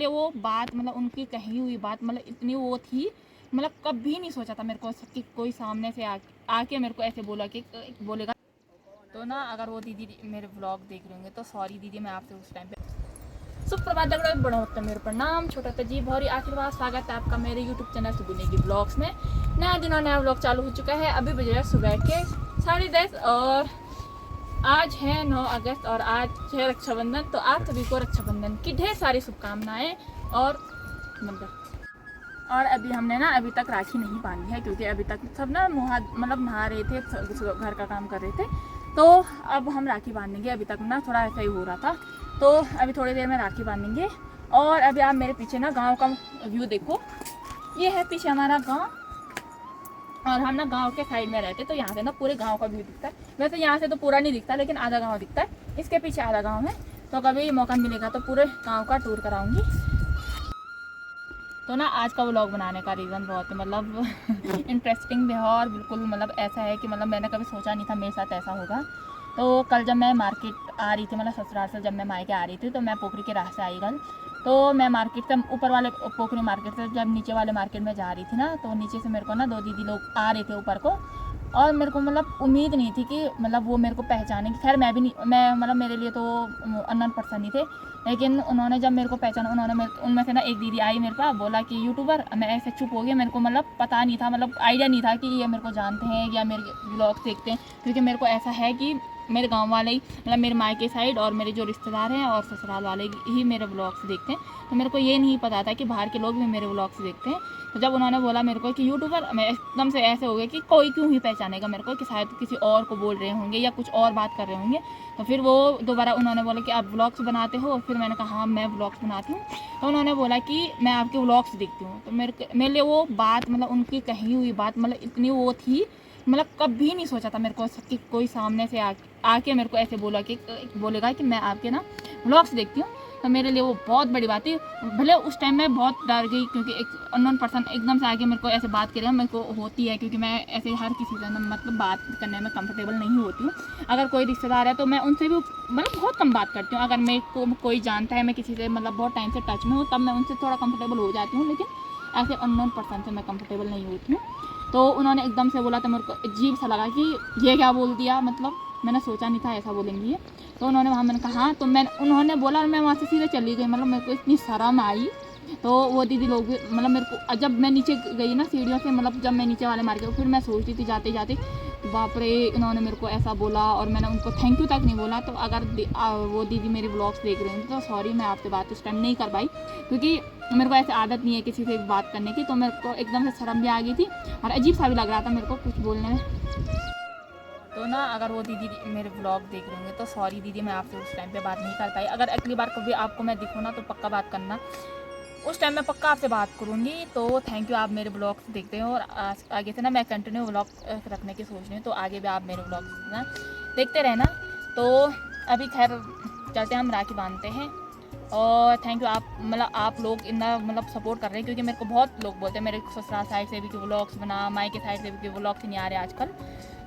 वो बात मतलब उनकी कही हुई बात मतलब इतनी वो थी, मतलब कभी नहीं सोचा था मेरे को कि कोई सामने से आके मेरे को ऐसे बोलेगा। तो ना अगर वो दीदी मेरे व्लॉग देख रहे होंगे तो सॉरी दीदी, मैं आपसे उस टाइम पे सुप्रभात दगड़ा बड़ा होता है मेरे प्रणाम, छोटा था जी बहुत ही आशीर्वाद। स्वागत है आपका मेरे यूट्यूब चैनल सुबह की ब्लॉग्स में। नया दिन और नया व्लॉग चालू हो चुका है। अभी बज रहा है सुबह के 10:30 और आज है 9 अगस्त और आज है रक्षाबंधन। तो आप सभी को रक्षाबंधन की ढेर सारी शुभकामनाएं। और अभी हमने ना अभी तक राखी नहीं बांधी है क्योंकि अभी तक सब ना मतलब नहा रहे थे, घर का काम कर रहे थे। तो अब हम राखी बांधेंगे। अभी तक ना थोड़ा ऐसा ही हो रहा था, तो अभी थोड़ी देर में राखी बांधेंगे। और अभी आप मेरे पीछे ना गांव का व्यू देखो, ये है पीछे हमारा गांव और हम ना गांव के साइड में रहते, तो यहाँ से ना पूरे गांव का व्यू दिखता है। वैसे यहाँ से तो पूरा नहीं दिखता, लेकिन आधा गांव दिखता है, इसके पीछे आधा गांव है। तो कभी मौका मिलेगा तो पूरे गांव का टूर कराऊंगी। तो ना आज का व्लॉग बनाने का रीज़न बहुत मतलब इंटरेस्टिंग भी है और बिल्कुल मतलब ऐसा है कि मतलब मैंने कभी सोचा नहीं था मेरे साथ ऐसा होगा। तो कल जब मैं मार्केट आ रही थी, मतलब ससुराल से जब मैं मायके आ रही थी, तो मैं पोखरी के रास्ते आई कल। तो मैं मार्केट से ऊपर वाले पोखरी मार्केट से जब नीचे वाले मार्केट में जा रही थी ना, तो नीचे से मेरे को ना 2 दीदी लोग आ रहे थे ऊपर को। और मेरे को मतलब उम्मीद नहीं थी कि मतलब वो मेरे को पहचानेंगे। खैर मैं भी नहीं, मैं मतलब मेरे लिए तो अननोन पर्सन ही थे, लेकिन उन्होंने जब मेरे को पहचाना, उन्होंने उनमें से ना एक दीदी आई मेरे पास, बोला कि यूट्यूबर। मैं ऐसे चुप हो गया, मेरे को मतलब पता नहीं था, मतलब आइडिया नहीं था कि ये मेरे को जानते हैं या मेरे ब्लॉग देखते हैं। क्योंकि मेरे को ऐसा है कि मेरे गांव वाले ही मतलब मेरे मायके साइड और मेरे जो रिश्तेदार हैं और ससुराल वाले ही मेरे ब्लॉग्स देखते हैं। तो मेरे को ये नहीं पता था कि बाहर के लोग भी मेरे ब्लॉग्स देखते हैं। तो जब उन्होंने बोला मेरे को कि यूट्यूबर, मैं एकदम से ऐसे हो गया कि कोई क्यों ही पहचानेगा मेरे को, कि शायद किसी और को बोल रहे होंगे या कुछ और बात कर रहे होंगे। तो फिर वो दोबारा उन्होंने बोला कि आप व्लॉग्स बनाते हो। फिर मैंने कहा हाँ मैं व्लॉग्स बनाती हूँ। तो उन्होंने बोला कि मैं आपके व्लॉग्स देखती हूँ। तो मेरे लिए वो बात मतलब उनकी कही हुई बात मतलब इतनी वो थी, मतलब कभी नहीं सोचा था मेरे को कि कोई सामने से आके मेरे को ऐसे बोलेगा कि मैं आपके ना व्लॉग्स देखती हूँ। तो मेरे लिए वो बहुत बड़ी बात थी। भले उस टाइम मैं बहुत डर गई क्योंकि एक अननोन पर्सन एकदम से आके मेरे को ऐसे बात करेगा, मेरे को होती है क्योंकि मैं ऐसे हर किसी से ना मतलब बात करने में कंफर्टेबल नहीं होती हूँ। अगर कोई रिश्तेदार है तो मैं उनसे भी मतलब बहुत कम बात करती हूँ। अगर मेरे को कोई जानता है, मैं किसी से मतलब बहुत टाइम से टच में हूँ, तब मैं उनसे थोड़ा कंफर्टेबल हो जाती हूँ, लेकिन ऐसे अननोन पर्सन से मैं कंफर्टेबल नहीं होती हूँ। तो उन्होंने एकदम से बोला तो मेरे को अजीब सा लगा कि ये क्या बोल दिया, मतलब मैंने सोचा नहीं था ऐसा बोलेंगी ये। तो उन्होंने वहाँ, मैंने कहा हाँ, तो उन्होंने बोला और मैं वहाँ से सीधे चली गई। मतलब मेरे को इतनी शर्म आई। तो वो दीदी लोग भी मतलब मेरे को, जब मैं नीचे गई ना सीढ़ियों से, मतलब जब मैं नीचे वाले मार्केट, फिर मैं सोचती थी जाते जाते बाप रे इन्होंने मेरे को ऐसा बोला और मैंने उनको थैंक यू तक नहीं बोला। तो अगर वो दीदी मेरी ब्लॉग्स देख रहे हैं तो सॉरी, मैं आपसे बात उस टाइम नहीं कर पाई क्योंकि मेरे को ऐसे आदत नहीं है किसी से बात करने की। तो मेरे को एकदम से शर्म भी आ गई थी और अजीब सा भी लग रहा था मेरे को कुछ बोलने में। तो ना अगर वो दीदी मेरे ब्लॉग देख रहे होंगे तो सॉरी दीदी, मैं आपसे उस टाइम पे बात नहीं कर पाई। अगर अगली बार कभी आपको मैं दिखूँ ना तो पक्का बात करना, उस टाइम मैं पक्का आपसे बात करूँगी। तो थैंक यू, आप मेरे ब्लॉग्स देखते हो और आगे से ना मैं कंटिन्यू ब्लॉग रखने की सोच रही हूँ। तो आगे भी आप मेरे ब्लॉग्स ना देखते रहना। तो अभी खैर चलते हम राखी बांधते हैं। और थैंक यू, आप मतलब आप लोग इतना मतलब सपोर्ट कर रहे हैं क्योंकि मेरे को बहुत लोग बोलते हैं मेरे ससुराल साइड से भी कि व्लॉग्स बना, मायके साइड से भी कि व्लॉग्स नहीं आ रहे आजकल।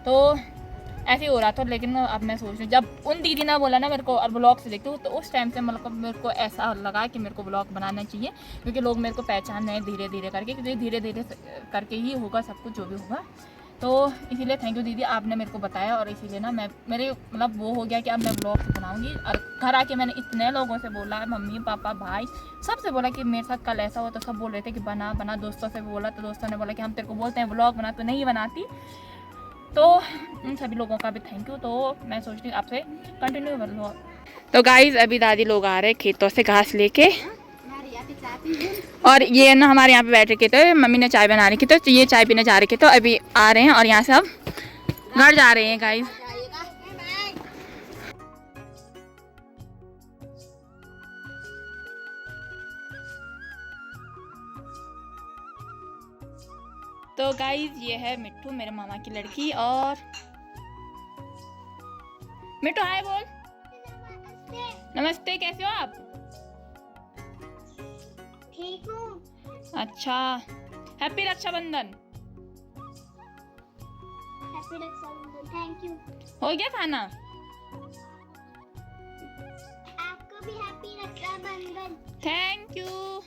तो ऐसे ही हो रहा था, लेकिन अब मैं सोच रही हूँ जब उन दीदी ने बोला ना मेरे को और ब्लॉग से देखती हूँ, तो उस टाइम से मतलब मेरे को ऐसा लगा कि मेरे को ब्लॉग बनाना चाहिए क्योंकि लोग मेरे को पहचान रहे हैं धीरे धीरे करके, क्योंकि धीरे धीरे करके ही होगा सब कुछ जो भी होगा। तो इसीलिए थैंक यू दीदी, आपने मेरे को बताया और इसीलिए ना मेरे मतलब वो हो गया कि अब मैं ब्लॉग बनाऊँगी। और घर आके मैंने इतने लोगों से बोला, मम्मी पापा भाई सबसे बोला कि मेरे साथ कल ऐसा हुआ, तो सब बोल रहे थे कि बना बना। दोस्तों से बोला तो दोस्तों ने बोला कि हम तेरे को बोलते हैं ब्लॉग बना, तो नहीं बनाती। तो उन सभी लोगों का भी थैंक यू। तो मैं सोच रही हूँ आपसे कंटिन्यू कर लूँ। तो गाइज अभी दादी लोग आ रहे हैं खेतों से घास लेके, और ये ना हमारे यहाँ पे बैठ रखे थे, मम्मी ने चाय बना रखी, तो ये चाय पीने जा रखे, तो अभी आ रहे हैं और यहाँ से अब घर जा रहे हैं गाइज। तो गाइज ये है मिट्टू, मेरे मामा की लड़की। और मिट्टू हाय बोल। नमस्ते, कैसे हो आप? ठीक हूँ। अच्छा, happy Raksha Bandhan. Happy Raksha Bandhan, thank you. हो गया खाना? आपको भी हैप्पी रक्षाबंधन। Thank you.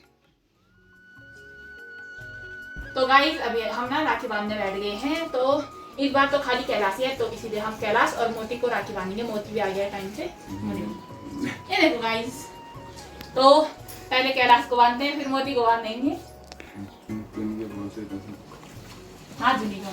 तो गाइस अभी हम ना राखी बांधने बैठ गए हैं। तो इस बार तो खाली कैलाश ही है, तो इसीलिए हम कैलाश और मोती को राखी बांधेंगे। मोती भी आ गया है टाइम से। ये देखो गाइस, तो पहले कैलाश को बांधते हैं, फिर मोती को बांधेंगे। हाँ जुली को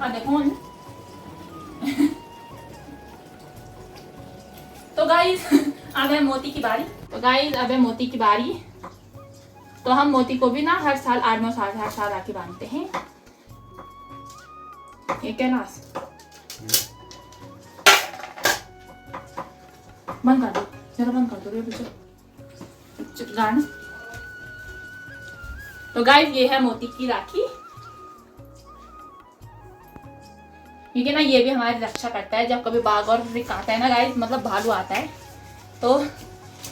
देखो। तो गाइस अब है मोती की बारी। तो गाइस अब है मोती की बारी। तो हम मोती को भी ना हर साल 8-9 साल हर साल राखी बांधते हैं। ये कैलाश बंद कर दो, जरा बंद कर दो रे गाना। तो गाइस ये है मोती की राखी। क्योंकि ना ये भी हमारी रक्षा करता है। जब कभी बाघ और रिक आता है ना गाइस, मतलब भालू आता है, तो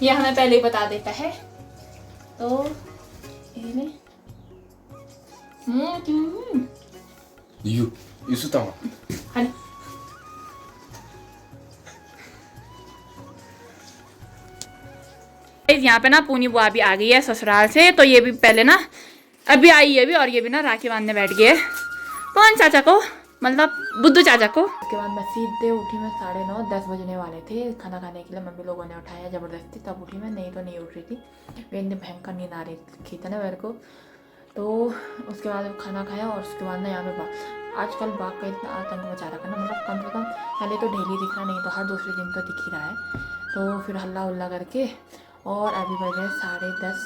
ये हमें पहले ही बता देता है। तो ये यहाँ पे ना पूनी बुआ भी आ गई है ससुराल से। तो ये भी पहले ना अभी आई है भी, और ये भी ना राखी बांधने बैठ गई है कौन चाचा को, मतलब बुद्धू चाचा को। उसके बाद मैं सीधे उठी, मैं 9:30 10 बजने वाले थे खाना खाने के लिए। मम्मी लोगों ने उठाया ज़बरदस्ती, तब उठी मैं, नहीं तो नहीं उठ रही थी। वे इतनी भयंकर नींद आ रही थी ना मेरे को। तो उसके बाद खाना खाया, और उसके बाद ना यहाँ पे आजकल बाघ का इतना आतंक मचा रखा ना, मतलब कम से कम पहले तो डेली दिख रहा, नहीं तो हर दूसरे दिन तो दिख ही रहा है। तो फिर हल्ला उल्ला करके, और अभी बजे 10:30,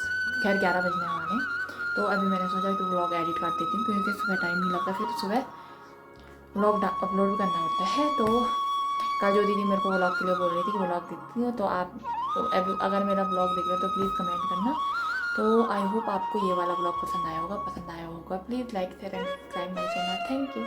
खैर 11 बजने वाले। तो अभी मैंने सोचा कि व्लॉग एडिट कर देती हूँ, क्योंकि सुबह टाइम नहीं लगता, फिर सुबह व्लॉग अपलोड भी करना होता है। तो कल जो दीदी मेरे को व्लॉग के लिए बोल रही थी कि व्लॉग देखती हूँ, तो आप अगर मेरा व्लॉग देख रहे हो तो प्लीज़ कमेंट करना। तो आई होप आपको ये वाला व्लॉग पसंद आया होगा। Please like share and subscribe my channel. Thank you.